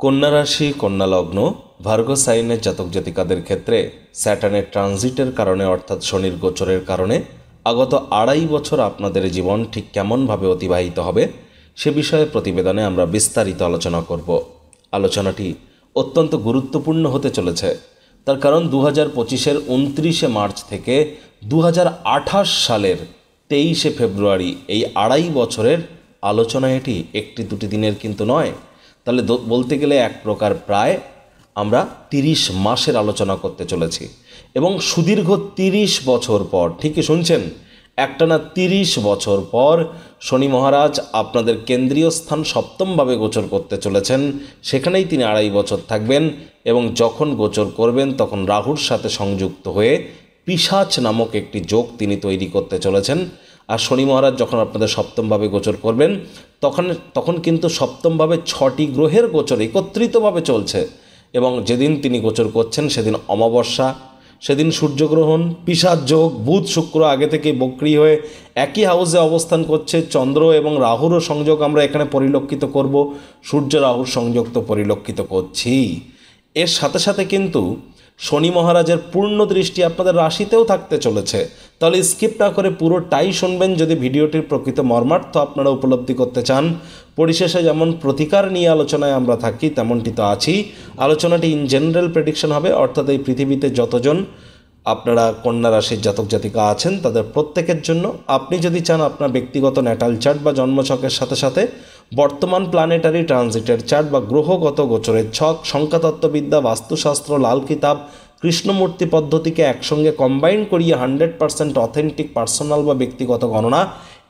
কন্যা রাশি, কন্যা লগ্ন, ভার্গো সাইনের জাতক জাতিকাদের ক্ষেত্রে স্যাটার্নের ট্রানজিটের কারণে অর্থাৎ শনির গোচরের কারণে আগত 2.5 বছর আপনাদের জীবন ঠিক কেমনভাবে অতিবাহিত হবে সে বিষয়ে প্রতিবেদনে আমরা বিস্তারিত আলোচনা করব। আলোচনাটি অত্যন্ত গুরুত্বপূর্ণ হতে চলেছে, তার কারণ 2025-এর 29শে মার্চ থেকে 2028 সালের 23শে ফেব্রুয়ারি এই 2.5 বছরের আলোচনা এটি একটি দুটি দিনের কিন্তু নয়। তাহলে বলতে গেলে এক প্রকার প্রায় আমরা 30 মাসের আলোচনা করতে চলেছি এবং সুদীর্ঘ 30 বছর পর, ঠিকই শুনছেন, একটানা 30 বছর পর শনি মহারাজ আপনাদের কেন্দ্রীয় স্থান সপ্তমভাবে গোচর করতে চলেছেন। সেখানেই তিনি 2.5 বছর থাকবেন এবং যখন গোচর করবেন তখন রাহুর সাথে সংযুক্ত হয়ে পিশাচ নামক একটি যোগ তিনি তৈরি করতে চলেছেন। আর শনি মহারাজ যখন আপনাদের সপ্তমভাবে গোচর করবেন তখন কিন্তু সপ্তমভাবে 6টি গ্রহের গোচর একত্রিতভাবে চলছে এবং যেদিন তিনি গোচর করছেন সেদিন অমাবস্যা, সেদিন সূর্যগ্রহণ, পিশাচ যোগ, বুধ শুক্র আগে থেকে বক্রী হয়ে একই হাউসে অবস্থান করছে। চন্দ্র এবং রাহুরও সংযোগ আমরা এখানে পরিলক্ষিত করব, সূর্য রাহুর সংযোগ তো পরিলক্ষিত করছি। এর সাথে সাথে কিন্তু শনি মহারাজের পূর্ণ দৃষ্টি আপনাদের রাশিতেও থাকতে চলেছে। তাহলে স্কিপ না করে পুরোটাই শুনবেন যদি ভিডিওটির প্রকৃত মর্মার্থ আপনারা উপলব্ধি করতে চান। পরিশেষে যেমন প্রতিকার নিয়ে আলোচনায় আমরা থাকি তেমনটি তো আছি। আলোচনাটি ইন জেনারেল প্রেডিকশন হবে, অর্থাৎ এই পৃথিবীতে যতজন আপনারা কন্যা রাশির জাতক জাতিকা আছেন তাদের প্রত্যেকের জন্য। আপনি যদি চান আপনার ব্যক্তিগত ন্যাটাল চার্ট বা জন্মছকের সাথে সাথে বর্তমান প্ল্যানেটারি ট্রানজিটের চার্ট বা গ্রহগত গোচরের ছক, সংখ্যাতত্ত্ববিদ্যা, বাস্তুশাস্ত্র, লাল কিতাব, কৃষ্ণমূর্তি পদ্ধতিকে একসঙ্গে কম্বাইন করিয়ে 100% অথেন্টিক পার্সোনাল বা ব্যক্তিগত গণনা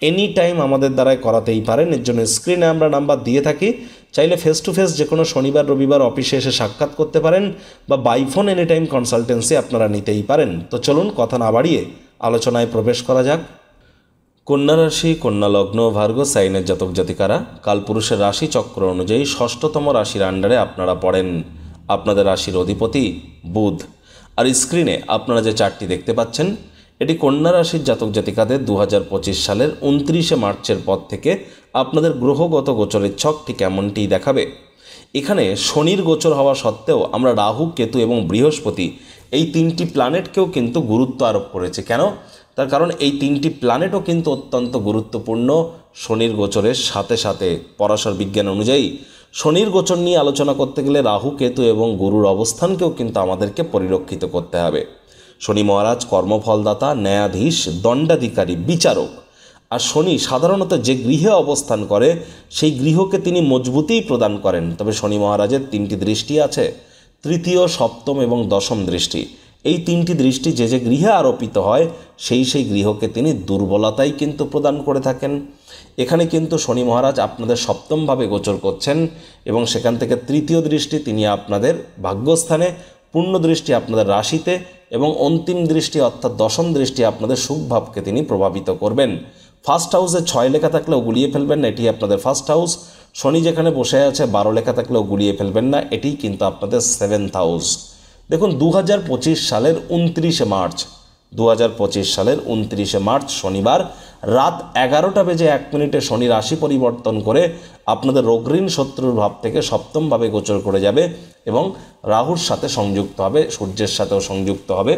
এনি টাইম আমাদের দ্বারাই করাতেই পারেন। এর জন্য স্ক্রিনে আমরা নাম্বার দিয়ে থাকি, চাইলে ফেস টু ফেস যে কোনো শনিবার রবিবার অফিসে এসে সাক্ষাৎ করতে পারেন বা বাইফোন এনি টাইম কনসালটেন্সি আপনারা নিতেই পারেন। তো চলুন কথা না বাড়িয়ে আলোচনায় প্রবেশ করা যাক। কন্যা রাশি, কন্যা লগ্ন, ভার্গো সাইনের জাতক জাতিকারা কালপুরুষের রাশি চক্র অনুযায়ী 6ষ্ঠতম রাশির আন্ডারে আপনারা পড়েন। আপনাদের রাশির অধিপতি বুধ। আর স্ক্রিনে আপনারা যে চার্টটি দেখতে পাচ্ছেন এটি কন্যা রাশির জাতক জাতিকাদের 2025 সালের 29শে মার্চের পর থেকে আপনাদের গ্রহগত গোচরের ছকটি কেমনটি দেখাবে। এখানে শনির গোচর হওয়া সত্ত্বেও আমরা রাহু, কেতু এবং বৃহস্পতি এই 3টি প্ল্যানেটকেও কিন্তু গুরুত্ব আরোপ করেছে। কেন? তার কারণ এই 3টি প্ল্যানেটও কিন্তু অত্যন্ত গুরুত্বপূর্ণ শনির গোচরের সাথে সাথে। পরাশর বিজ্ঞান অনুযায়ী শনির গোচর নিয়ে আলোচনা করতে গেলে রাহু, কেতু এবং গুরুর অবস্থানকেও কিন্তু আমাদেরকে পরিলক্ষিত করতে হবে। শনি মহারাজ কর্মফলদাতা, ন্যায়াধীশ, দণ্ডাধিকারী, বিচারক। আর শনি সাধারণত যে গৃহে অবস্থান করে সেই গৃহকে তিনি মজবুতিই প্রদান করেন। তবে শনি মহারাজের 3টি দৃষ্টি আছে, তৃতীয়, সপ্তম এবং দশম দৃষ্টি। এই 3টি দৃষ্টি যে যে গৃহে আরোপিত হয় সেই গৃহকে তিনি দুর্বলতাই কিন্তু প্রদান করে থাকেন। এখানে কিন্তু শনি মহারাজ আপনাদের সপ্তমভাবে গোচর করছেন এবং সেখান থেকে তৃতীয় দৃষ্টি তিনি আপনাদের ভাগ্যস্থানে, পূর্ণ দৃষ্টি আপনাদের রাশিতে এবং অন্তিম দৃষ্টি অর্থাৎ দশম দৃষ্টি আপনাদের সুখভাবকে তিনি প্রভাবিত করবেন। ফার্স্ট হাউসে 6 লেখা থাকলেও গুলিয়ে ফেলবেন না, এটি আপনাদের ফার্স্ট হাউস। শনি যেখানে বসে আছে 12 লেখা থাকলেও গুলিয়ে ফেলবেন না, এটি কিন্তু আপনাদের 7th হাউস। দেখুন 2025 সালের 29শে মার্চ 2025 সালের 29শে মার্চ শনিবার রাত 11টা বেজে 1 মিনিটে শনি রাশি পরিবর্তন করে আপনাদের রোগঋণ শত্রুর ভাব থেকে সপ্তমভাবে গোচর করে যাবে এবং রাহুর সাথে সংযুক্ত হবে, সূর্যের সাথেও সংযুক্ত হবে,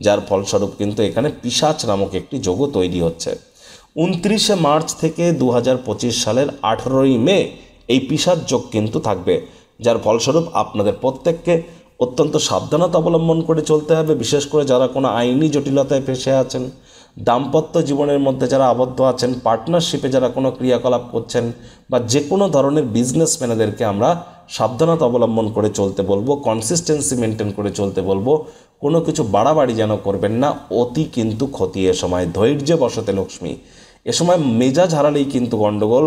যার ফলস্বরূপ কিন্তু এখানে পিশাচ নামক একটি যোগও তৈরি হচ্ছে। 29শে মার্চ থেকে 2025 সালের 18ই মে এই পিশাচ যোগ কিন্তু থাকবে, যার ফলস্বরূপ আপনাদের প্রত্যেককে অত্যন্ত সাবধানতা অবলম্বন করে চলতে হবে। বিশেষ করে যারা কোনো আইনি জটিলতায় ফেঁসে আছেন, দাম্পত্য জীবনের মধ্যে যারা আবদ্ধ আছেন, পার্টনারশিপে যারা কোনো ক্রিয়াকলাপ করছেন বা যে কোনো ধরনের বিজনেসম্যানেদেরকে আমরা সাবধানতা অবলম্বন করে চলতে বলবো, কনসিস্টেন্সি মেনটেন করে চলতে বলবো। কোনো কিছু বাড়াবাড়ি যেন করবেন না, অতি কিন্তু ক্ষতি। এ সময় ধৈর্যে বসতে লক্ষ্মী। এ সময় মেজাজ হারালেই কিন্তু গণ্ডগোল।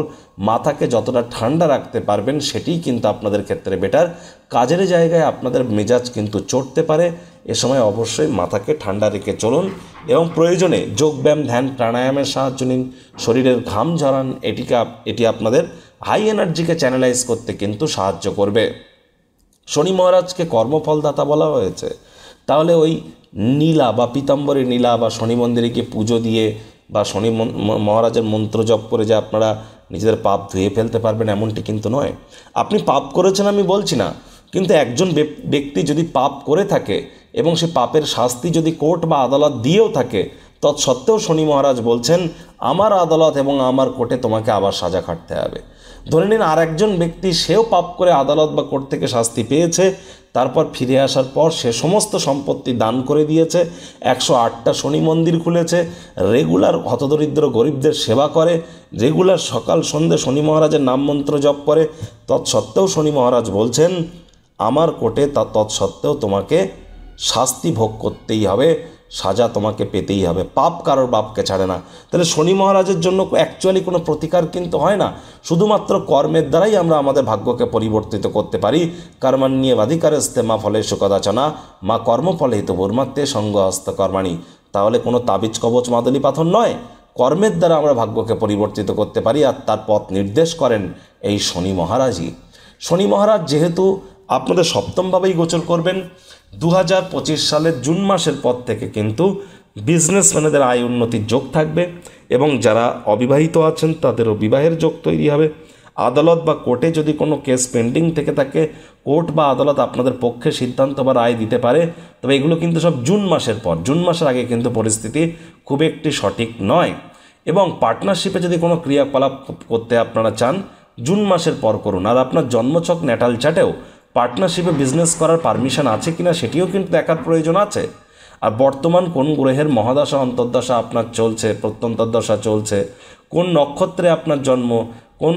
মাথাকে যতটা ঠান্ডা রাখতে পারবেন সেটিই কিন্তু আপনাদের ক্ষেত্রে বেটার। কাজের জায়গায় আপনাদের মেজাজ কিন্তু চড়তে পারে, এ সময় অবশ্যই মাথাকে ঠান্ডা রেখে চলুন এবং প্রয়োজনে যোগব্যায়াম, ধ্যান, প্রাণায়ামের সাহায্য নিন, শরীরের ঘাম ঝরান। এটি আপনাদের হাই এনার্জিকে চ্যানেলাইজ করতে কিন্তু সাহায্য করবে। শনি মহারাজকে কর্মফলদাতা বলা হয়েছে, তাহলে ওই নীলা বা পীতাম্বরী নীলা বা শনি মন্দিরে গিয়ে পুজো দিয়ে বা শনি মহারাজের মন্ত্র জপ করে যে আপনারা নিজেদের পাপ ধুয়ে ফেলতে পারবেন এমনটি কিন্তু নয়। আপনি পাপ করেছেন আমি বলছি না, কিন্তু একজন ব্যক্তি যদি পাপ করে থাকে এবং সে পাপের শাস্তি যদি কোর্ট বা আদালত দিয়েও থাকে, তৎসত্ত্বেও শনি মহারাজ বলছেন আমার আদালত এবং আমার কোর্টে তোমাকে আবার সাজা খাটতে হবে। ধরে নিন আর একজন ব্যক্তি সেও পাপ করে আদালত বা কোর্ট থেকে শাস্তি পেয়েছে, তারপর ফিরে আসার পর সে সমস্ত সম্পত্তি দান করে দিয়েছে, 108টা শনি মন্দির খুলেছে, রেগুলার হতদরিদ্র গরিবদের সেবা করে, রেগুলার সকাল সন্ধ্যে শনি মহারাজের নাম মন্ত্র জপ করে, তৎসত্ত্বেও শনি মহারাজ বলছেন আমার কোর্টে তৎসত্ত্বেও তোমাকে শাস্তি ভোগ করতেই হবে, সাজা তোমাকে পেতেই হবে। পাপ কারোর বাপকে ছাড়ে না। তাহলে শনি মহারাজের জন্য অ্যাকচুয়ালি কোনো প্রতিকার কিন্তু হয় না, শুধুমাত্র কর্মের দ্বারাই আমরা আমাদের ভাগ্যকে পরিবর্তিত করতে পারি। কর্মাণ্যেবাধিকারস্তে মা ফলেষু কদাচন মা কর্মফলে হেতু ভূর্মাত্মে সঙ্গ হস্ত কর্মাণি। তাহলে কোনো তাবিজ কবচ মাদুলি পাথর নয়, কর্মের দ্বারা আমরা ভাগ্যকে পরিবর্তিত করতে পারি, আর তার পথ নির্দেশ করেন এই শনি মহারাজই। শনি মহারাজ যেহেতু আপনাদের সপ্তমভাবেই গোচর করবেন, 2025 সালের জুন মাসের পর থেকে কিন্তু বিজনেসম্যানেদের আয় উন্নতির যোগ থাকবে এবং যারা অবিবাহিত আছেন তাদেরও বিবাহের যোগ তৈরি হবে। আদালত বা কোর্টে যদি কোনো কেস পেন্ডিং থেকে থাকে, কোর্ট বা আদালত আপনাদের পক্ষে সিদ্ধান্ত বা রায় দিতে পারে, তবে এগুলো কিন্তু সব জুন মাসের পর। জুন মাসের আগে কিন্তু পরিস্থিতি খুব একটি সঠিক নয়। এবং পার্টনারশিপে যদি কোনো ক্রিয়াকলাপ করতে আপনারা চান, জুন মাসের পর করুন। আর আপনার জন্মছক ন্যাটাল চার্টেও পার্টনারশিপে বিজনেস করার পারমিশন আছে কিনা সেটিও কিন্তু দেখার প্রয়োজন আছে। আর বর্তমান কোন গ্রহের মহাদশা অন্তর্দশা আপনার চলছে, প্রত্যন্তর্দশা চলছে, কোন নক্ষত্রে আপনার জন্ম, কোন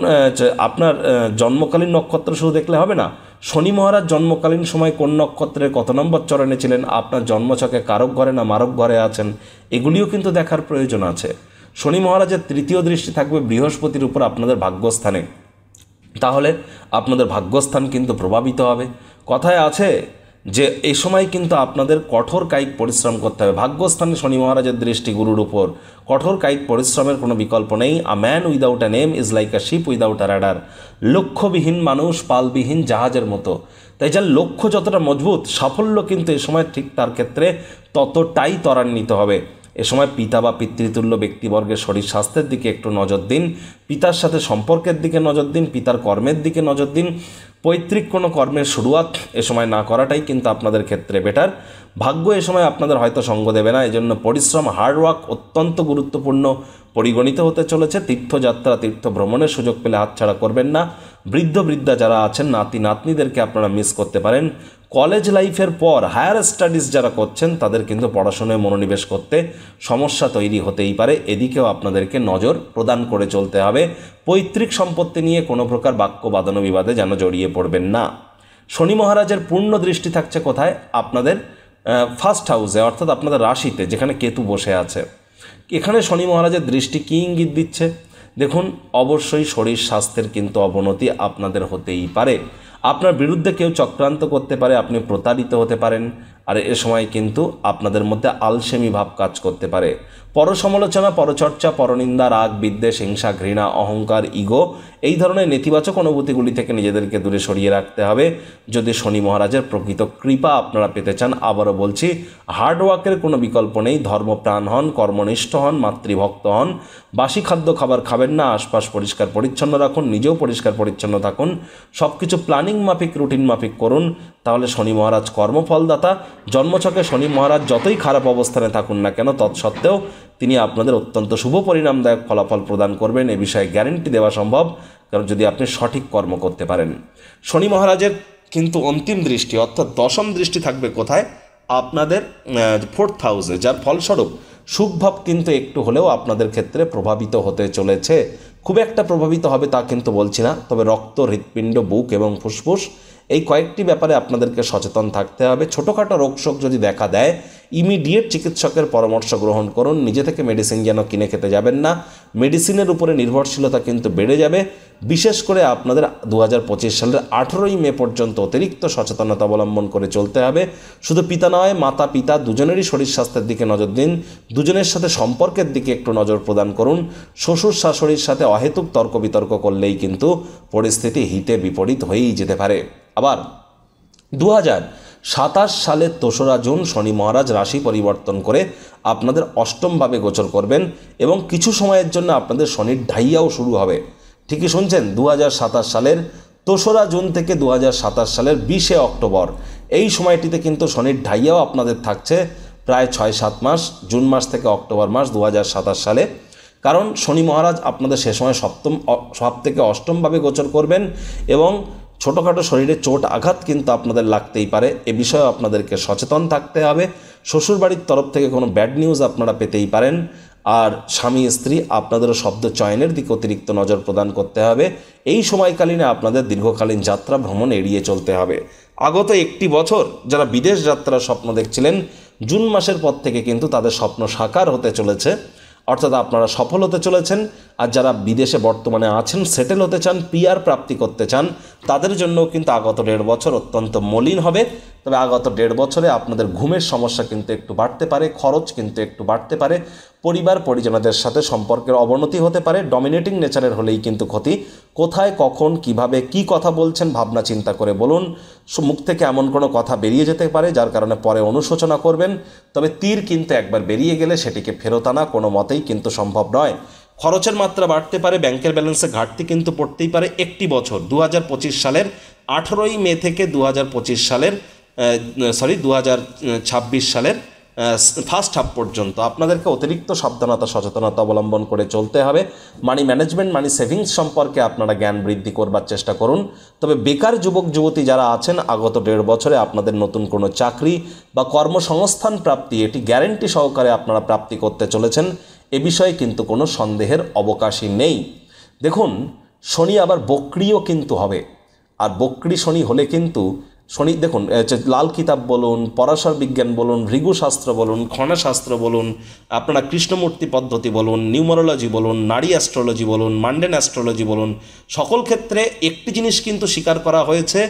আপনার জন্মকালীন নক্ষত্র শুধু দেখলে হবে না, শনি মহারাজ জন্মকালীন সময় কোন নক্ষত্রের কত নম্বর চরণে ছিলেন, আপনার জন্মছকে কারক ঘরে না মারক ঘরে আছেন, এগুলিও কিন্তু দেখার প্রয়োজন আছে। শনি মহারাজের তৃতীয় দৃষ্টি থাকবে বৃহস্পতির উপর আপনাদের ভাগ্যস্থানে, তাহলে আপনাদের ভাগ্যস্থান কিন্তু প্রভাবিত হবে। কথায় আছে যে এই সময় কিন্তু আপনাদের কঠোর কায়িক পরিশ্রম করতে হবে। ভাগ্যস্থানে শনি মহারাজের দৃষ্টি গুরুর উপর, কঠোর কায়িক পরিশ্রমের কোনো বিকল্প নেই। A man without a name is like a ship without a rudder. লক্ষ্যবিহীন মানুষ পালবিহীন জাহাজের মতো। তাই যার লক্ষ্য যতটা মজবুত, সাফল্য কিন্তু এ সময় ঠিক তার ক্ষেত্রে ততটাই ত্বরান্বিত হবে। এ সময় পিতা বা পিতৃতুল্য ব্যক্তিবর্গের শরীর স্বাস্থ্যের দিকে একটু নজর দিন, পিতার সাথে সম্পর্কের দিকে নজর দিন, পিতার কর্মের দিকে নজর দিন। পৈতৃক কোনো কর্মের শুরুয়াত এ সময় না করাটাই কিন্তু আপনাদের ক্ষেত্রে বেটার। ভাগ্য এ সময় আপনাদের হয়তো সঙ্গ দেবে না, এজন্য পরিশ্রম হার্ডওয়ার্ক অত্যন্ত গুরুত্বপূর্ণ পরিগণিত হতে চলেছে। তীর্থযাত্রা তীর্থ ভ্রমণের সুযোগ পেলে হাতছাড়া করবেন না। বৃদ্ধ বৃদ্ধা যারা আছেন, নাতি নাতনিদেরকে আপনারা মিস করতে পারেন। কলেজ লাইফের পর হায়ার স্টাডিজ যারা করছেন তাদের কিন্তু পড়াশোনায় মনোনিবেশ করতে সমস্যা তৈরি হতেই পারে, এদিকেও আপনাদেরকে নজর প্রদান করে চলতে হবে। পৈতৃক সম্পত্তি নিয়ে কোনো প্রকার বাক্য বাদন বিবাদে যেন জড়িয়ে পড়বেন না। শনি মহারাজের পূর্ণ দৃষ্টি থাকছে কোথায়? আপনাদের ফার্স্ট হাউসে, অর্থাৎ আপনাদের রাশিতে যেখানে কেতু বসে আছে। এখানে শনি মহারাজের দৃষ্টি কী ইঙ্গিত দিচ্ছে দেখুন, অবশ্যই শরীর স্বাস্থ্যের কিন্তু অবনতি আপনাদের হতেই পারে। আপনার বিরুদ্ধে কেউ চক্রান্ত করতে পারে, আপনি প্রতারিত হতে পারেন। আর এ সময় কিন্তু আপনাদের মধ্যে আলসেমি ভাব কাজ করতে পারে। পরসমালোচনা, পরচর্চা, পরনিন্দা, রাগ, বিদ্বেষ, হিংসা, ঘৃণা, অহংকার, ইগো, এই ধরনের নেতিবাচক অনুভূতিগুলি থেকে নিজেদেরকে দূরে সরিয়ে রাখতে হবে যদি শনি মহারাজের প্রকৃত কৃপা আপনারা পেতে চান। আবারও বলছি, হার্ডওয়ার্কের কোনো বিকল্প নেই। ধর্মপ্রাণ হন, কর্মনিষ্ঠ হন, মাতৃভক্ত হন। বাসি খাদ্য খাবার খাবেন না, আশপাশ পরিষ্কার পরিচ্ছন্ন রাখুন, নিজেও পরিষ্কার পরিচ্ছন্ন থাকুন, সব কিছু প্ল্যানিং মাফিক রুটিন মাফিক করুন, তাহলে শনি মহারাজ কর্মফলদাতা। জন্মছকে শনি মহারাজ যতই খারাপ অবস্থানে থাকুন না কেন, তৎসত্ত্বেও তিনি আপনাদের অত্যন্ত শুভ পরিণামদায়ক ফলাফল প্রদান করবেন, এ বিষয়ে গ্যারেন্টি দেওয়া সম্ভব, কারণ যদি আপনি সঠিক কর্ম করতে পারেন। শনি মহারাজের কিন্তু অন্তিম দৃষ্টি অর্থাৎ দশম দৃষ্টি থাকবে কোথায়? আপনাদের ফোর্থ হাউসে, যার ফলস্বরূপ সুখভাব কিন্তু একটু হলেও আপনাদের ক্ষেত্রে প্রভাবিত হতে চলেছে। খুব একটা প্রভাবিত হবে তা কিন্তু বলছি না, তবে রক্ত, হৃৎপিণ্ড, বুক এবং ফুসফুস এই কয়েকটি ব্যাপারে আপনাদেরকে সচেতন থাকতে হবে। ছোটোখাটো রোগশোক যদি দেখা দেয়, ইমিডিয়েট চিকিৎসকের পরামর্শ গ্রহণ করুন। নিজে থেকে মেডিসিন যেন কিনে খেতে যাবেন না, মেডিসিনের উপরে নির্ভরশীলতা কিন্তু বেড়ে যাবে। বিশেষ করে আপনাদের 2025 সালের 18ই মে পর্যন্ত অতিরিক্ত সচেতনতা অবলম্বন করে চলতে হবে। শুধু পিতা নয়, মাতা পিতা দুজনেরই শরীর স্বাস্থ্যের দিকে নজর দিন। দুজনের সাথে সম্পর্কের দিকে একটু নজর প্রদান করুন। শ্বশুর শাশুড়ির সাথে অহেতুক তর্ক বিতর্ক করলেই কিন্তু পরিস্থিতি হিতে বিপরীত হয়েই যেতে পারে। আবার 27 সালের 2রা জুন শনি মহারাজ রাশি পরিবর্তন করে আপনাদের অষ্টমভাবে গোচর করবেন এবং কিছু সময়ের জন্য আপনাদের শনির ঢাইয়াও শুরু হবে। ঠিকই শুনছেন, 2027 সালের 2রা জুন থেকে 2027 সালের 20শে অক্টোবর এই সময়টিতে কিন্তু শনির ঢাইয়াও আপনাদের থাকছে প্রায় 6-7 মাস, জুন মাস থেকে অক্টোবর মাস 2027 সালে। কারণ শনি মহারাজ আপনাদের সে সময় সব থেকে অষ্টমভাবে গোচর করবেন এবং ছোটোখাটো শরীরে চোট আঘাত কিন্তু আপনাদের লাগতেই পারে, এ বিষয়ে আপনাদেরকে সচেতন থাকতে হবে। শ্বশুরবাড়ির তরফ থেকে কোনো ব্যাড নিউজ আপনারা পেতেই পারেন। আর স্বামী স্ত্রী আপনাদেরও শব্দ চয়নের দিকে অতিরিক্ত নজর প্রদান করতে হবে। এই সময়কালীনে আপনাদের দীর্ঘকালীন যাত্রা ভ্রমণ এড়িয়ে চলতে হবে। আগত 1টি বছর যারা বিদেশ যাত্রার স্বপ্ন দেখছিলেন, জুন মাসের পর থেকে কিন্তু তাদের স্বপ্ন সাকার হতে চলেছে, অর্থাৎ আপনারা সফল হতে চলেছেন। আর যারা বিদেশে বর্তমানে আছেন, সেটেল হতে চান, পিআর প্রাপ্তি করতে চান, তাদের জন্যও কিন্তু আগত 1.5 বছর অত্যন্ত মলিন হবে। তবে আগত 1.5 বছরে আপনাদের ঘুমের সমস্যা কিন্তু একটু বাড়তে পারে, খরচ কিন্তু একটু বাড়তে পারে, পরিবার পরিজনদের সাথে সম্পর্কের অবনতি হতে পারে। ডমিনেটিং নেচারের হলেই কিন্তু ক্ষতি। কোথায়, কখন, কিভাবে, কি কথা বলছেন ভাবনা চিন্তা করে বলুন। মুখ থেকে এমন কোনো কথা বেরিয়ে যেতে পারে যার কারণে পরে অনুশোচনা করবেন। তবে তীর কিন্তু একবার বেরিয়ে গেলে সেটিকে ফেরত আনা কোনো মতেই কিন্তু সম্ভব নয়। খরচের মাত্রা বাড়তে পারে, ব্যাংকের ব্যালেন্সে ঘাটতি কিন্তু পড়তেই পারে। 1টি বছর 2025 সালের 18ই মে থেকে 2025 সালের 2026 সালের ফার্স্ট হাফ পর্যন্ত আপনাদেরকে অতিরিক্ত সাবধানতা সচেতনতা অবলম্বন করে চলতে হবে। মানি ম্যানেজমেন্ট, মানি সেভিংস সম্পর্কে আপনারা জ্ঞান বৃদ্ধি করবার চেষ্টা করুন। তবে বেকার যুবক যুবতী যারা আছেন, আগত 1.5 বছরে আপনাদের নতুন কোনো চাকরি বা কর্মসংস্থান প্রাপ্তি এটি গ্যারেন্টি সহকারে আপনারা প্রাপ্তি করতে চলেছেন, এ বিষয়ে কিন্তু কোনো সন্দেহের অবকাশই নেই। দেখুন, শনি আবার বক্রিও কিন্তু হবে। আর বক্রি শনি হলে কিন্তু শনি দেখুন, লাল কিতাব বলুন, পরাশর বিজ্ঞান বলুন, ভৃগুশাস্ত্র বলুন, খনাশাস্ত্র বলুন, আপনারা কৃষ্ণমূর্তি পদ্ধতি বলুন, নিউমারোলজি বলুন, নারী অ্যাস্ট্রোলজি বলুন, মান্ডেন অ্যাস্ট্রোলজি বলুন, সকল ক্ষেত্রে একটি জিনিস কিন্তু স্বীকার করা হয়েছে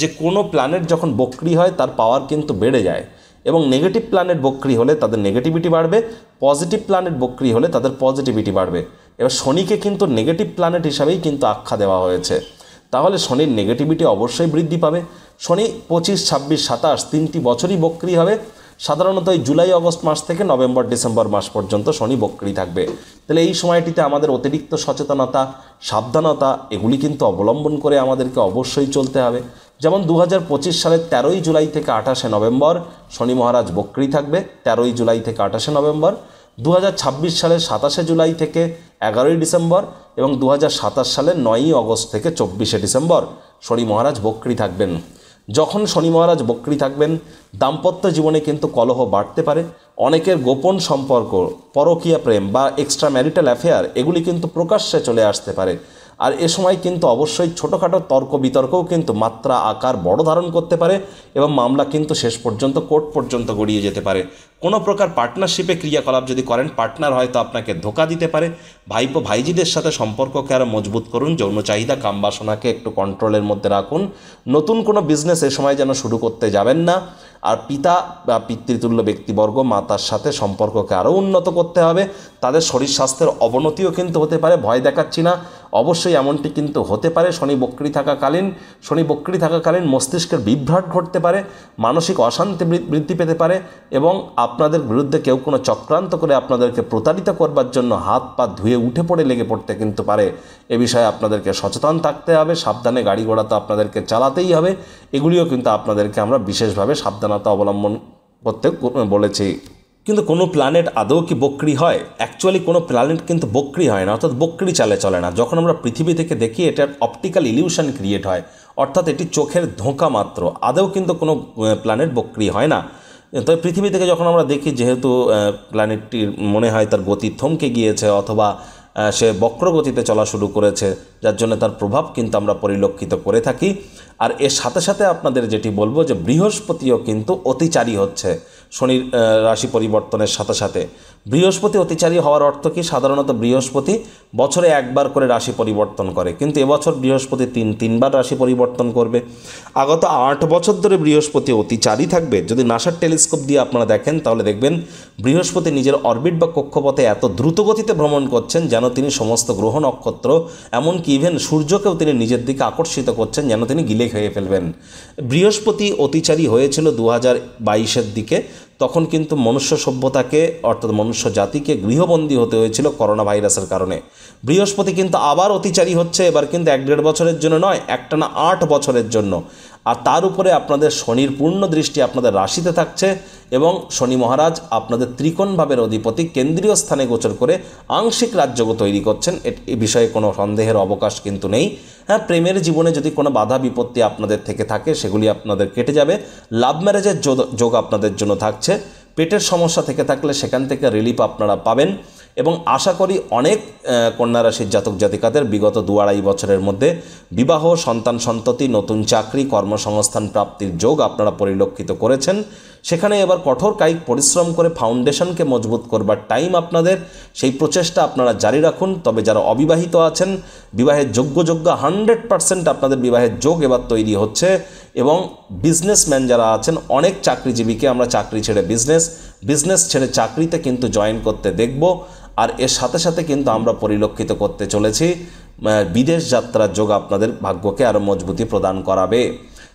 যে কোনো প্ল্যানেট যখন বক্রি হয় তার পাওয়ার কিন্তু বেড়ে যায় এবং নেগেটিভ প্ল্যানেট বক্রি হলে তাদের নেগেটিভিটি বাড়বে, পজিটিভ প্ল্যানেট বক্রি হলে তাদের পজিটিভিটি বাড়বে। এবার শনিকে কিন্তু নেগেটিভ প্ল্যানেট হিসাবেই কিন্তু আখ্যা দেওয়া হয়েছে। তাহলে শনির নেগেটিভিটি অবশ্যই বৃদ্ধি পাবে। শনি 25, 26, 27 3টি বছরই বক্রি হবে। সাধারণত এই জুলাই আগস্ট মাস থেকে নভেম্বর ডিসেম্বর মাস পর্যন্ত শনি বক্রি থাকবে। তাহলে এই সময়টিতে আমাদের অতিরিক্ত সচেতনতা, সাবধানতা এগুলি কিন্তু অবলম্বন করে আমাদেরকে অবশ্যই চলতে হবে। যেমন 2025 সালের 13ই জুলাই থেকে 28শে নভেম্বর শনি মহারাজ বক্রি থাকবে। 13ই জুলাই থেকে 28শে নভেম্বর। 2026 সালের 27শে জুলাই থেকে 11ই ডিসেম্বর এবং 2027 সালের 9ই আগস্ট থেকে 24শে ডিসেম্বর শনি মহারাজ বক্রি থাকবেন। যখন শনি মহারাজ বক্রি থাকবেন, দাম্পত্য জীবনে কিন্তু কলহ বাড়তে পারে। অনেকের গোপন সম্পর্ক, পরকীয়া প্রেম বা এক্সট্রা ম্যারিটাল অ্যাফেয়ার এগুলি কিন্তু প্রকাশ্যে চলে আসতে পারে। আর এ সময় কিন্তু অবশ্যই ছোটোখাটো তর্ক বিতর্কও কিন্তু মাত্রা আকার বড় ধারণ করতে পারে এবং মামলা কিন্তু শেষ পর্যন্ত কোর্ট পর্যন্ত গড়িয়ে যেতে পারে। কোনো প্রকার পার্টনারশিপে ক্রিয়াকলাপ যদি করেন, পার্টনার হয়তো আপনাকে ধোঁকা দিতে পারে। ভাইপো ভাইজিদের সাথে সম্পর্ককে আরও মজবুত করুন। যৌন চাহিদা, কামবাসনাকে একটু কন্ট্রোলের মধ্যে রাখুন। নতুন কোনো বিজনেস এ সময় যেন শুরু করতে যাবেন না। আর পিতা বা পিতৃতুল্য ব্যক্তিবর্গ, মাতার সাথে সম্পর্ককে আরও উন্নত করতে হবে। তাদের শরীর স্বাস্থ্যের অবনতিও কিন্তু হতে পারে, ভয় দেখাচ্ছি না, অবশ্যই এমনটি কিন্তু হতে পারে। শনি বক্রি থাকাকালীন মস্তিষ্কের বিভ্রাট ঘটতে পারে, মানসিক অশান্তি বৃদ্ধি পেতে পারে এবং আপনাদের বিরুদ্ধে কেউ কোনো চক্রান্ত করে আপনাদেরকে প্রতারিত করবার জন্য হাত পা ধুয়ে উঠে পড়ে লেগে পড়তে কিন্তু পারে। এ বিষয়ে আপনাদেরকে সচেতন থাকতে হবে। সাবধানে গাড়ি ঘোড়া তো আপনাদেরকে চালাতেই হবে। এগুলিও কিন্তু আপনাদেরকে আমরা বিশেষভাবে সাবধানতা অবলম্বন করতে বলেছি। কিন্তু কোনো প্ল্যানেট আদৌ কি বক্রি হয়? অ্যাকচুয়ালি কোনো প্ল্যানেট কিন্তু বক্রি হয় না, অর্থাৎ বক্রি চালে চলে না। যখন আমরা পৃথিবী থেকে দেখি, এটার অপটিক্যাল ইলিউশন ক্রিয়েট হয়, অর্থাৎ এটি চোখের ধোঁকা মাত্র। আদৌ কিন্তু কোনো প্ল্যানেট বক্রি হয় না। তবে পৃথিবী থেকে যখন আমরা দেখি, যেহেতু প্ল্যানেটটির মনে হয় তার গতি থমকে গিয়েছে অথবা সে বক্রগতিতে চলা শুরু করেছে, যার জন্য তার প্রভাব কিন্তু আমরা পরিলক্ষিত করে থাকি। আর এর সাথে সাথে আপনাদের যেটি বলবো যে বৃহস্পতিও কিন্তু অতিচারী হচ্ছে শনির রাশি পরিবর্তনের সাথে সাথে। বৃহস্পতি অতিচারী হওয়ার অর্থ কি? সাধারণত বৃহস্পতি বছরে একবার করে রাশি পরিবর্তন করে, কিন্তু এবছর বৃহস্পতি তিনবার রাশি পরিবর্তন করবে। আগত 8 বছর ধরে বৃহস্পতি অতিচারী থাকবে। যদি নাসার টেলিস্কোপ দিয়ে আপনারা দেখেন তাহলে দেখবেন বৃহস্পতি নিজের অরবিট বা কক্ষপথে এত দ্রুত গতিতে ভ্রমণ করছেন যেন তিনি সমস্ত গ্রহ নক্ষত্র, এমনকি ইভেন সূর্যকেও তিনি নিজের দিকে আকর্ষিত করছেন, যেন তিনি গিলে অতিবাহী হয়ে ফেলবেন। বৃহস্পতি অতিচারী হয়েছিল 2022-এর দিকে, তখন কিন্তু মনুষ্য সভ্যতাকে অর্থাৎ মনুষ্য জাতিকে গৃহবন্দী হতে হয়েছিল করোনা ভাইরাসের কারণে। বৃহস্পতি কিন্তু আবার অতিচারী হচ্ছে, এবার কিন্তু 1-1.5 বছরের জন্য নয়, একটানা 8 বছরের জন্য। আর তার উপরে আপনাদের শনির পূর্ণ দৃষ্টি আপনাদের রাশিতে থাকছে এবং শনি মহারাজ আপনাদের ত্রিকোণ ভাবের অধিপতি কেন্দ্রীয় স্থানে গোচর করে আংশিক রাজযোগ তৈরি করছেন। এ বিষয়ে কোনো সন্দেহের অবকাশ কিন্তু নেই। হ্যাঁ, প্রেমের জীবনে যদি কোনো বাধা বিপত্তি আপনাদের থেকে থাকে সেগুলি আপনাদের কেটে যাবে। লাভ ম্যারেজের যোগ আপনাদের জন্য থাকছে। পেটের সমস্যা থেকে থাকলে সেখান থেকে রিলিফ আপনারা পাবেন এবং আশা করি অনেক কন্যা রাশির জাতক জাতিকাদের বিগত 2-2.5 বছরের মধ্যে বিবাহ, সন্তান সন্ততি, নতুন চাকরি, কর্মসংস্থান প্রাপ্তির যোগ আপনারা পরিলক্ষিত করেছেন। সেখানে এবার কঠোর কায়িক পরিশ্রম করে ফাউন্ডেশনকে মজবুত করবার টাইম আপনাদের, সেই প্রচেষ্টা আপনারা জারি রাখুন। তবে যারা অবিবাহিত আছেন, বিবাহের যোগ্য 100% আপনাদের বিবাহের যোগ এবার তৈরি হচ্ছে। এবং বিজনেসম্যান যারা আছেন, অনেক চাকরিজীবীকে আমরা চাকরি ছেড়ে বিজনেস ছেড়ে চাকরিতে কিন্তু জয়েন করতে দেখব। আর এর সাথে সাথে কিন্তু আমরা পরিলক্ষিত করতে চলেছি বিদেশ যাত্রার যোগ আপনাদের ভাগ্যকে আরও মজবুতি প্রদান করাবে।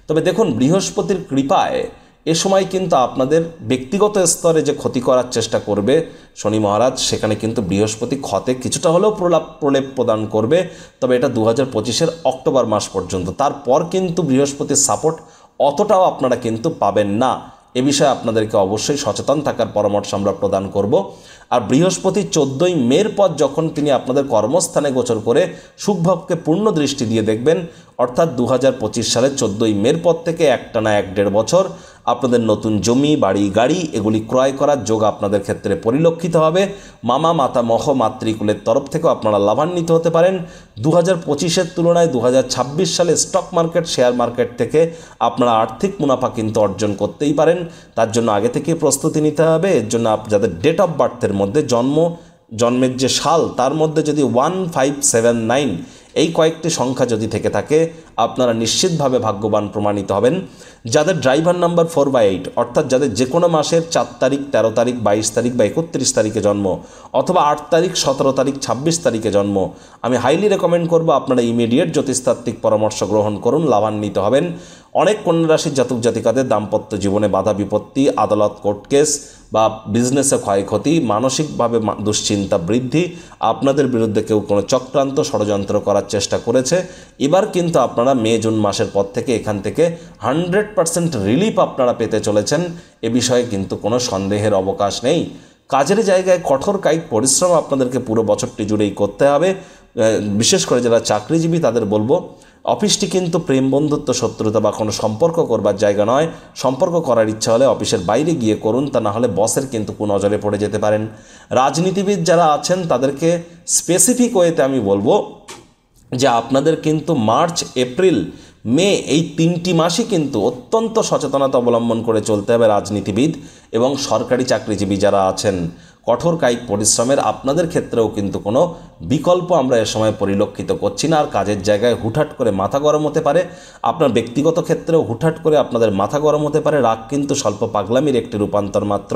তবে দেখুন, বৃহস্পতির কৃপায় এ সময় কিন্তু আপনাদের ব্যক্তিগত স্তরে যে ক্ষতি করার চেষ্টা করবে শনি মহারাজ, সেখানে কিন্তু বৃহস্পতি ক্ষতে কিছুটা হলেও প্রলেপ প্রদান করবে। তবে এটা 2025-এর অক্টোবর মাস পর্যন্ত। তারপর কিন্তু বৃহস্পতির সাপোর্ট অতটাও আপনারা কিন্তু পাবেন না। এ বিষয়ে আপনাদেরকে অবশ্যই সচেতন থাকার পরামর্শ আমরা প্রদান করব। আর বৃহস্পতি 14ই মের পর যখন তিনি আপনাদের কর্মস্থানে গোচর করে সুখভোগকে পূর্ণ দৃষ্টি দিয়ে দেখবেন, অর্থাৎ 2025 সালের 14ই মের পর থেকে একটানা 1-1.5 বছর আপনাদের নতুন জমি, বাড়ি, গাড়ি এগুলি ক্রয় করার যোগ আপনাদের ক্ষেত্রে পরিলক্ষিত হবে। মামা, মাতামহ, মাতৃকুলের তরফ থেকেও আপনারা লাভান্বিত হতে পারেন। 2025-এর তুলনায় 2026 সালে স্টক মার্কেট, শেয়ার মার্কেট থেকে আপনারা আর্থিক মুনাফা কিন্তু অর্জন করতেই পারেন। তার জন্য আগে থেকে প্রস্তুতি নিতে হবে। এর জন্য যাদের ডেট অফ বার্থের মধ্যে জন্মের যে সাল, তার মধ্যে যদি 1579 এই কয়েকটি সংখ্যা যদি থেকে থাকে, আপনারা নিশ্চিতভাবে ভাগ্যবান প্রমাণিত হবেন। যাদের ড্রাইভার নাম্বার 4/8 অর্থাৎ যাদের যে কোনো মাসের 4 তারিখ, 13 তারিখ, 22 তারিখ বা 31 তারিখে জন্ম, অথবা 8 তারিখ, 17 তারিখ, 26 তারিখে জন্ম, আমি হাইলি রেকমেন্ড করব আপনারা ইমিডিয়েট জ্যোতিষতাত্ত্বিক পরামর্শ গ্রহণ করুন, লাভান্বিত হবেন। অনেক কন্যা রাশির জাতক জাতিকাদের দাম্পত্য জীবনে বাধা বিপত্তি, আদালত, কোর্ট কেস বা বিজনেসে ক্ষয়ক্ষতি, মানসিকভাবে দুশ্চিন্তা বৃদ্ধি, আপনাদের বিরুদ্ধে কেউ কোনো চক্রান্ত ষড়যন্ত্র করার চেষ্টা করেছে। এবার কিন্তু আপনারা মে-জুন মাসের পর থেকে এখান থেকে 100% রিলিফ আপনারা পেতে চলেছেন। এ বিষয়ে কিন্তু কোনো সন্দেহের অবকাশ নেই। কাজের জায়গায় কঠোর কায়িক পরিশ্রম আপনাদেরকে পুরো বছরটি জুড়েই করতে হবে। বিশেষ করে যারা চাকরিজীবী তাদের বলবো, অফিসটি কিন্তু প্রেম, বন্ধুত্ব, শত্রুতা বা কোনো সম্পর্ক করবার জায়গা নয়। সম্পর্ক করার ইচ্ছা হলে অফিসের বাইরে গিয়ে করুন, তা না হলে বসের কিন্তু কুনজরে পড়ে যেতে পারেন। রাজনীতিবিদ যারা আছেন তাদেরকে স্পেসিফিক ওয়েতে আমি বলবো যে আপনাদের কিন্তু মার্চ, এপ্রিল, মে এই 3টি মাসই কিন্তু অত্যন্ত সচেতনতা অবলম্বন করে চলতে হবে রাজনীতিবিদ এবং সরকারি চাকরিজীবী যারা আছেন। কঠোর কায়িক পরিশ্রমের আপনাদের ক্ষেত্রেও কিন্তু কোনো বিকল্প আমরা এ সময় পরিলক্ষিত করছি না। আর কাজের জায়গায় হুটহাট করে মাথা গরম হতে পারে, আপনার ব্যক্তিগত ক্ষেত্রেও হুটহাট করে আপনাদের মাথা গরম হতে পারে। রাগ কিন্তু স্বল্প পাগলামির একটি রূপান্তর মাত্র।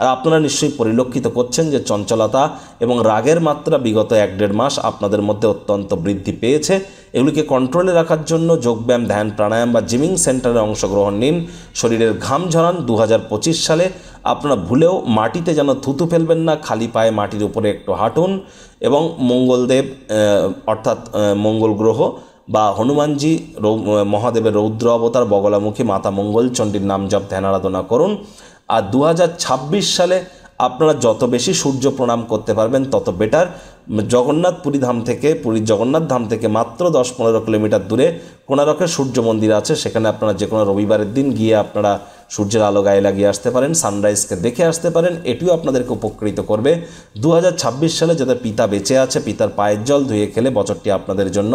আর আপনারা নিশ্চয়ই পরিলক্ষিত করছেন যে চঞ্চলতা এবং রাগের মাত্রা বিগত 1-1.5 মাস আপনাদের মধ্যে অত্যন্ত বৃদ্ধি পেয়েছে। এগুলিকে কন্ট্রোলে রাখার জন্য যোগব্যায়াম, ধ্যান, প্রাণায়াম বা জিমিং সেন্টারে অংশগ্রহণ নিন। শরীরের ঘাম ঝরান। 2025 সালে আপনারা ভুলেও মাটিতে যেন থুতু ফেলবেন না, খালি পায়ে মাটির উপরে একটু হাঁটুন এবং মঙ্গলদেব অর্থাৎ মঙ্গল গ্রহ বা হনুমানজি মহাদেবের রৌদ্র অবতার বগলামুখী মাতা মঙ্গল চণ্ডীর নাম জপ, ধ্যান, আরাধনা করুন। আর 2026 সালে আপনারা যত বেশি সূর্য প্রণাম করতে পারবেন তত বেটার। পুরীর জগন্নাথ ধাম থেকে মাত্র 10-15 কিলোমিটার দূরে কোণারকের সূর্য মন্দির আছে। সেখানে আপনারা যে কোনো রবিবারের দিন গিয়ে আপনারা সূর্যের আলো গায়ে লাগিয়ে আসতে পারেন, সানরাইজকে দেখে আসতে পারেন। এটিও আপনাদেরকে উপকৃত করবে। 2026 সালে যাদের পিতা বেঁচে আছে, পিতার পায়ের জল ধুয়ে খেলে বছরটি আপনাদের জন্য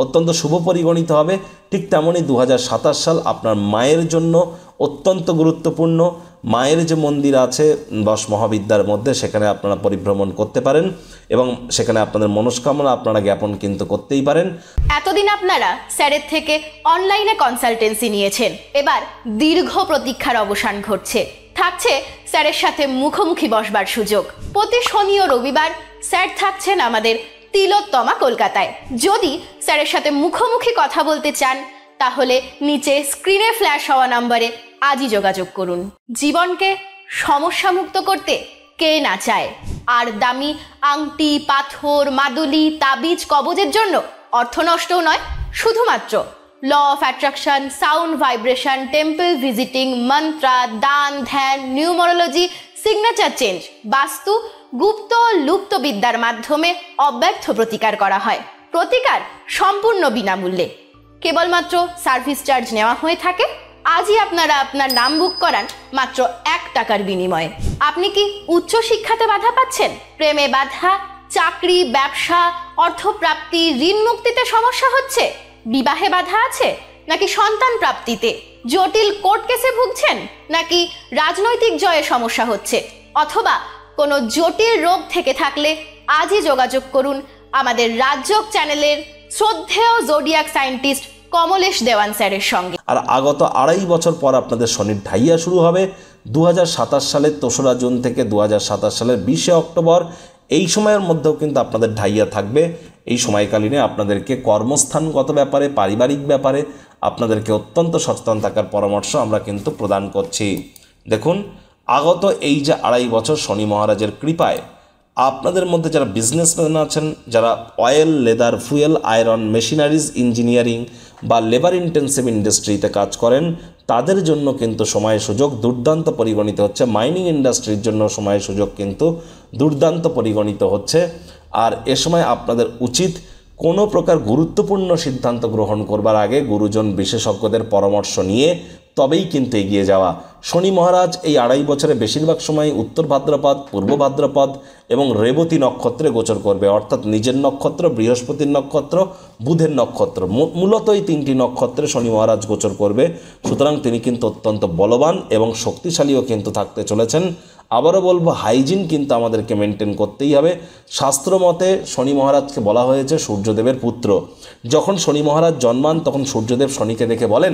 অত্যন্ত শুভ পরিগণিত হবে। ঠিক তেমনই 2027 সাল আপনার মায়ের জন্য অত্যন্ত গুরুত্বপূর্ণ। মায়ের যে মন্দির আছে 10 মহাবিদ্যার মধ্যে, সেখানে আপনারা পরিভ্রমণ করতে পারেন এবং সেখানে আপনাদের মনস্কামনা আপনারা জ্ঞাপন কিন্তু করতেই পারেন। এতদিন আপনারা স্যারের থেকে অনলাইনে কনসালটেন্সি নিয়েছেন, এবার দীর্ঘ প্রতীক্ষার অবসান ঘটছে। থাকছে স্যারের সাথে মুখোমুখি বসবার সুযোগ। প্রতি শনি ও রবিবার স্যার থাকছেন আমাদের তিলোত্তমা কলকাতায়। যদি স্যারের সাথে মুখোমুখি কথা বলতে চান তাহলে নিচে স্ক্রিনে ফ্ল্যাশ হওয়া নম্বরে আজই যোগাযোগ করুন। জীবনকে সমস্যামুক্ত করতে কে না চায়? আর দামি আংটি, পাথর, মাদুলি, তাবিজ, কবজের জন্য অর্থ নষ্টও নয়, শুধুমাত্র law of attraction, sound vibration, temple visiting, mantra, দান, ধ্যান, নিউমারোলজি, সিগনেচার চেঞ্জ, বাস্তু, গুপ্ত লুপ্ত বিদ্যার মাধ্যমে অব্যর্থ প্রতিকার করা হয়। প্রতিকার সম্পূর্ণ বিনামূল্যে, কেবলমাত্র সার্ভিস চার্জ নেওয়া হয়ে থাকে। আজই আপনারা আপনার নাম বুক করান মাত্র 1 টাকার বিনিময়ে। আপনি কি উচ্চশিক্ষাতে বাধা পাচ্ছেন? প্রেমে বাধা, চাকরি, ব্যবসা, অর্থপ্রাপ্তি, ঋণ মুক্তিতে সমস্যা হচ্ছে? বিবাহে বাধা আছে? নাকি সন্তান প্রাপ্তিতে? জটিল কোর্ট কেসে ভুগছেন? নাকি রাজনৈতিক জয়ে সমস্যা হচ্ছে? অথবা কোনো জটিল রোগ থেকে থাকলে আজই যোগাযোগ করুন আমাদের রাজযোগ চ্যানেলের শ্রদ্ধেয় জোডিয়াক সায়েন্টিস্ট কমলেশ দেওয়ান স্যারের সঙ্গে। আর আগত 2.5 বছর পর আপনাদের শনির ঢাইয়া শুরু হবে 2027 সালের 3রা জুন থেকে 2027 সালের 20শে অক্টোবর। এই সময়ের মধ্যেও কিন্তু আপনাদের ঢাইয়া থাকবে। এই সময়কালীনে আপনাদেরকে কর্মস্থানগত ব্যাপারে, পারিবারিক ব্যাপারে আপনাদেরকে অত্যন্ত সচেতন থাকার পরামর্শ আমরা কিন্তু প্রদান করছি। দেখুন, আগত এই যে 2.5 বছর শনি মহারাজের কৃপায় আপনাদের মধ্যে যারা বিজনেসম্যান আছেন, যারা oil, leather, fuel, iron, machineries, engineering বা লেবার ইন্টেন্সিভ ইন্ডাস্ট্রিতে কাজ করেন, তাদের জন্য কিন্তু সময় সুযোগ দুর্দান্ত পরিগণিত হচ্ছে। মাইনিং ইন্ডাস্ট্রির জন্য সময় সুযোগ কিন্তু দুর্দান্ত পরিগণিত হচ্ছে। আর এ সময় আপনাদের উচিত কোনো প্রকার গুরুত্বপূর্ণ সিদ্ধান্ত গ্রহণ করবার আগে গুরুজন বিশেষজ্ঞদের পরামর্শ নিয়ে তবেই কিন্তু এগিয়ে যাওয়া। শনি মহারাজ এই 2.5 বছরে বেশিরভাগ সময় উত্তর ভাদ্রপদ, পূর্ব ভাদ্রপদ এবং রেবতী নক্ষত্রে গোচর করবে, অর্থাৎ নিজের নক্ষত্র, বৃহস্পতির নক্ষত্র, বুধের নক্ষত্র, মূলত এই 3টি নক্ষত্রে শনি মহারাজ গোচর করবে। সুতরাং তিনি কিন্তু অত্যন্ত বলবান এবং শক্তিশালীও কিন্তু থাকতে চলেছেন। আবারও বলবো, হাইজিন কিন্তু আমাদেরকে মেনটেন করতেই হবে। শাস্ত্র মতে শনি মহারাজকে বলা হয়েছে সূর্যদেবের পুত্র। যখন শনি মহারাজ জন্মান তখন সূর্যদেব শনিকে দেখে বলেন,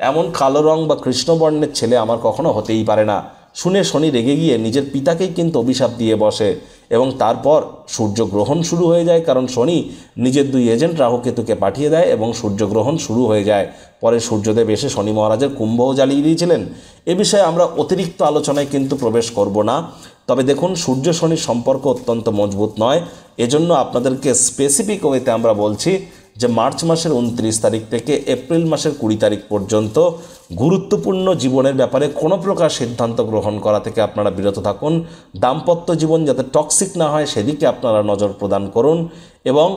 এমন কালো রং বা কৃষ্ণবর্ণের ছেলে আমার কখনো হতেই পারে না। শুনে শনি রেগে গিয়ে নিজের পিতাকেই কিন্তু অভিশাপ দিয়ে বসে এবং তারপর সূর্যগ্রহণ শুরু হয়ে যায়, কারণ শনি নিজের 2 এজেন্ট রাহুকেতুকে পাঠিয়ে দেয় এবং সূর্যগ্রহণ শুরু হয়ে যায়। পরে সূর্যদেব এসে শনি মহারাজের কুম্ভও জ্বালিয়ে দিয়েছিলেন। এ বিষয়ে আমরা অতিরিক্ত আলোচনায় কিন্তু প্রবেশ করব না। তবে দেখুন, সূর্য শনির সম্পর্ক অত্যন্ত মজবুত নয়। এজন্য আপনাদেরকে স্পেসিফিক ওয়েতে আমরা বলছি যে মার্চ মাসের 29 তারিখ থেকে এপ্রিল মাসের 20 তারিখ পর্যন্ত গুরুত্বপূর্ণ জীবনের ব্যাপারে কোনো প্রকার সিদ্ধান্ত গ্রহণ করা থেকে আপনারা বিরত থাকুন। দাম্পত্য জীবন যাতে টক্সিক না হয় সেদিকে আপনারা নজর প্রদান করুন এবং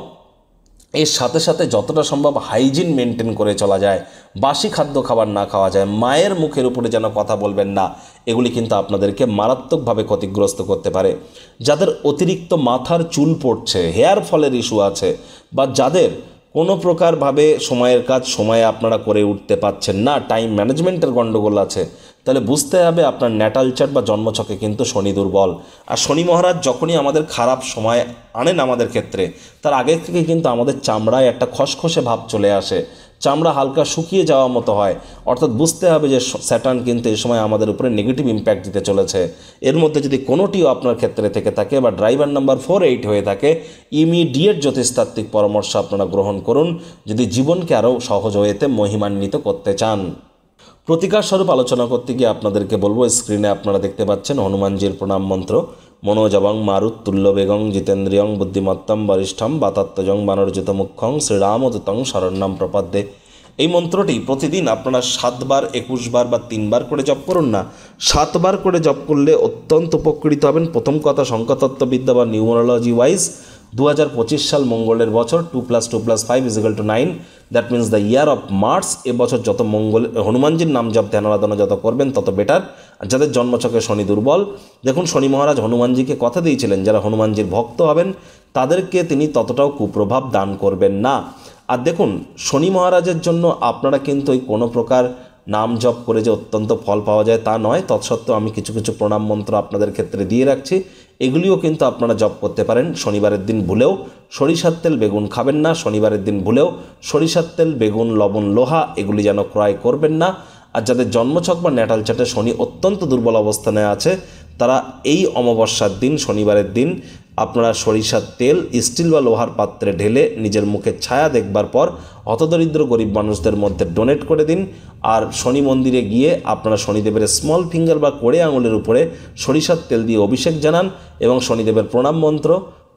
এর সাথে সাথে যতটা সম্ভব হাইজিন মেনটেন করে চলা যায়, বাসি খাদ্য খাবার না খাওয়া যায়, মায়ের মুখের উপরে যেন কথা বলবেন না। এগুলি কিন্তু আপনাদেরকে মারাত্মকভাবে ক্ষতিগ্রস্ত করতে পারে। যাদের অতিরিক্ত মাথার চুল পড়ছে, হেয়ার ফলের ইস্যু আছে, বা যাদের কোনো প্রকারভাবে সময়ের কাজ সময়ে আপনারা করে উঠতে পারছেন না, টাইম ম্যানেজমেন্টের গণ্ডগোল আছে, তাহলে বুঝতে হবে আপনার ন্যাটাল চার্ট বা জন্মছকে কিন্তু শনি দুর্বল। আর শনি মহারাজ যখনই আমাদের খারাপ সময় আনেন আমাদের ক্ষেত্রে, তার আগে থেকে কিন্তু আমাদের চামড়ায় একটা খসখসে ভাব চলে আসে, চামড়া হালকা শুকিয়ে যাওয়া মতো হয়। অর্থাৎ বুঝতে হবে যে স্যাটার্ন কিন্তু এই সময় আমাদের উপরে নেগেটিভ ইম্প্যাক্ট দিতে চলেছে। এর মধ্যে যদি কোনোটিও আপনার ক্ষেত্রে থেকে থাকে বা ড্রাইভার নাম্বার 48 হয়ে থাকে, ইমিডিয়েট জ্যোতিষতাত্ত্বিক পরামর্শ আপনারা গ্রহণ করুন যদি জীবনকে আরও সহজ ওয়েতে মহিমান্বিত করতে চান। প্রতিকার স্বরূপ আলোচনা করতে গিয়ে আপনাদেরকে বলবো, স্ক্রিনে আপনারা দেখতে পাচ্ছেন হনুমানজির প্রণাম মন্ত্র। মনোজবং মারুত তুল্যবেগং জিতেন্দ্রিয়ং বুদ্ধিমত্তম বরিষ্ঠম বাতাত্তজং বানরজিত মুখ্যং শ্রীরামদূতং শরণ্যম প্রপদ্যে। এই মন্ত্রটি প্রতিদিন আপনারা 7 বার, 21 বার বা 3 বার করে জপ করুন না, 7 বার করে জপ করলে অত্যন্ত উপকৃত হবেন। প্রথম কথা, সংখ্যাতত্ত্ববিদ্যা বা নিউমারোলজি ওয়াইজ 2025 সাল মঙ্গলের বছর, 2 + 2 + 5 = 9, that means the year of Mars. এবছর যত হনুমানজির নাম জপ ধ্যান আরাধনা যত করবেন তত বেটার। আর যাদের জন্মছকে শনি দুর্বল, দেখুন শনি মহারাজ হনুমানজিকে কথা দিয়েছিলেন যারা হনুমানজির ভক্ত হবেন তাদেরকে তিনি ততটাও কুপ্রভাব দান করবেন না। আর দেখুন, শনি মহারাজের জন্য আপনারা কিন্তু ওই কোনো প্রকার নাম জপ করে যে অত্যন্ত ফল পাওয়া যায় তা নয়। তৎসত্ত্বেও আমি কিছু কিছু প্রণাম মন্ত্র আপনাদের ক্ষেত্রে দিয়ে রাখছি, এগুলিও কিন্তু আপনারা জপ করতে পারেন। শনিবারের দিন ভুলেও সরিষার তেল বেগুন খাবেন না, শনিবারের দিন ভুলেও সরিষার তেল বেগুন লবণ লোহা এগুলি যেন ক্রয় করবেন না। আর যাদের জন্মছক বা ন্যাটাল চার্টে শনি অত্যন্ত দুর্বল অবস্থানে আছে, তারা এই অমাবস্যার দিন, শনিবারের দিন আপনারা সরিষার তেল স্টিল বা লোহার পাত্রে ঢেলে নিজের মুখের ছায়া দেখবার পর হতদরিদ্র গরিব মানুষদের মধ্যে ডোনেট করে দিন। আর শনি মন্দিরে গিয়ে আপনারা শনিদেবের স্মল ফিঙ্গার বা কোড়ে আঙুলের উপরে সরিষার তেল দিয়ে অভিষেক জানান এবং শনিদেবের প্রণাম মন্ত্র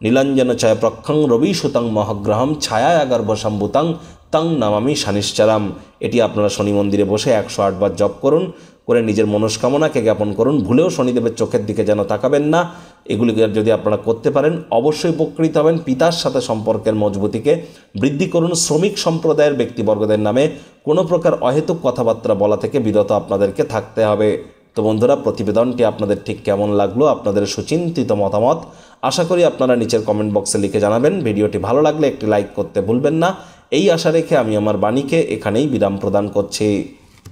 নীলাঞ্জন ছায়া প্রক্ষং রবি সুতং মহাগ্রহম ছায়া গর্ভসম্ভূতং তং নামামি শানিশ্চারাম, এটি আপনারা শনি মন্দিরে বসে 108 বার জপ করুন, করে নিজের মনস্কামনাকে জ্ঞাপন করুন। ভুলেও শনিদেবের চোখের দিকে যেন তাকাবেন না। এগুলিকে যদি আপনারা করতে পারেন অবশ্যই উপকৃত হবেন। পিতার সাথে সম্পর্কের মজবুতিকে বৃদ্ধি করুন। শ্রমিক সম্প্রদায়ের ব্যক্তিবর্গদের নামে কোনো প্রকার অহেতুক কথাবার্তা বলা থেকে বিরত আপনাদেরকে থাকতে হবে। তো বন্ধুরা, প্রতিবেদনটি আপনাদের ঠিক কেমন লাগলো, আপনাদের সুচিন্তিত মতামত আশা করি আপনারা নিচের কমেন্ট বক্সে লিখে জানাবেন। ভিডিওটি ভালো লাগলে একটি লাইক করতে ভুলবেন না। এই আশা রেখে আমি আমার বাণীকে এখানেই বিরাম প্রদান করছি।